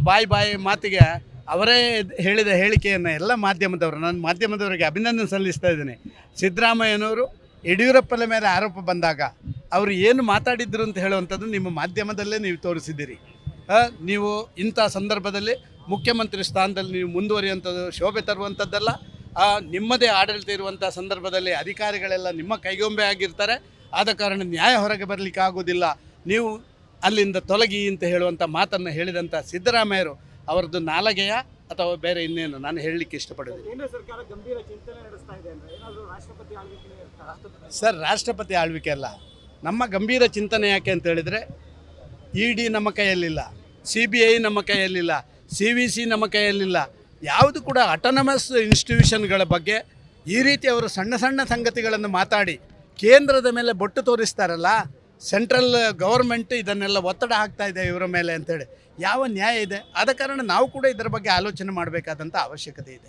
ಬಾಯಿ ಮಾತಿಗೆ ಅವರೇ ಹೇಳಿದ ಹೇಳಿಕೆಯನ್ನು ಎಲ್ಲ ಮಾಧ್ಯಮದವರು, ನಾನು ಮಾಧ್ಯಮದವರಿಗೆ ಅಭಿನಂದನೆ ಸಲ್ಲಿಸ್ತಾ ಇದ್ದೀನಿ. ಸಿದ್ದರಾಮಯ್ಯನವರು ಯಡಿಯೂರಪ್ಪನ ಮೇಲೆ ಆರೋಪ ಬಂದಾಗ ಅವರು ಏನು ಮಾತಾಡಿದ್ರು ಅಂತ ಹೇಳುವಂಥದ್ದು ನಿಮ್ಮ ಮಾಧ್ಯಮದಲ್ಲೇ ನೀವು ತೋರಿಸಿದ್ದೀರಿ. ನೀವು ಇಂಥ ಸಂದರ್ಭದಲ್ಲಿ ಮುಖ್ಯಮಂತ್ರಿ ಸ್ಥಾನದಲ್ಲಿ ನೀವು ಮುಂದುವರಿಯುವಂಥದ್ದು ಶೋಭೆ ತರುವಂಥದ್ದಲ್ಲ. ನಿಮ್ಮದೇ ಆಡಳಿತ ಇರುವಂಥ ಸಂದರ್ಭದಲ್ಲಿ ಅಧಿಕಾರಿಗಳೆಲ್ಲ ನಿಮ್ಮ ಕೈಗೊಂಬೆ ಆಗಿರ್ತಾರೆ. ಆದ ಕಾರಣ ನ್ಯಾಯ ಹೊರಗೆ ಬರಲಿಕ್ಕೆ ಆಗೋದಿಲ್ಲ, ನೀವು ಅಲ್ಲಿಂದ ತೊಲಗಿ ಅಂತ ಹೇಳುವಂಥ ಮಾತನ್ನು ಹೇಳಿದಂಥ ಸಿದ್ದರಾಮಯ್ಯರು ಅವರದ್ದು ನಾಲಗೆಯ ಅಥವಾ ಬೇರೆ ಇನ್ನೇನು ನಾನು ಹೇಳಲಿಕ್ಕೆ ಇಷ್ಟಪಡೋದು. ಸರ್, ರಾಷ್ಟ್ರಪತಿ ಆಳ್ವಿಕೆ ಅಲ್ಲ, ನಮ್ಮ ಗಂಭೀರ ಚಿಂತನೆ ಯಾಕೆ ಅಂತ ಹೇಳಿದರೆ, ಇಡಿ ನಮ್ಮ ಕೈಯಲ್ಲಿಲ್ಲ, CBI ನಮ್ಮ ಕೈಯಲ್ಲಿಲ್ಲ, CVC ನಮ್ಮ ಕೈಯಲ್ಲಿಲ್ಲ. ಯಾವುದು ಕೂಡ ಅಟಾನಮಸ್ ಇನ್ಸ್ಟಿಟ್ಯೂಷನ್ಗಳ ಬಗ್ಗೆ ಈ ರೀತಿ ಅವರು ಸಣ್ಣ ಸಣ್ಣ ಸಂಗತಿಗಳನ್ನು ಮಾತಾಡಿ ಕೇಂದ್ರದ ಮೇಲೆ ಬೊಟ್ಟು ತೋರಿಸ್ತಾರಲ್ಲ, ಸೆಂಟ್ರಲ್ ಗೌರ್ಮೆಂಟ್ ಇದನ್ನೆಲ್ಲ ಒತ್ತಡ ಹಾಕ್ತಾ ಇದೆ ಇವರ ಮೇಲೆ ಅಂತೇಳಿ ಯಾವ ನ್ಯಾಯ ಇದೆ? ಆದ ಕಾರಣ ನಾವು ಕೂಡ ಇದರ ಬಗ್ಗೆ ಆಲೋಚನೆ ಮಾಡಬೇಕಾದಂಥ ಅವಶ್ಯಕತೆ ಇದೆ.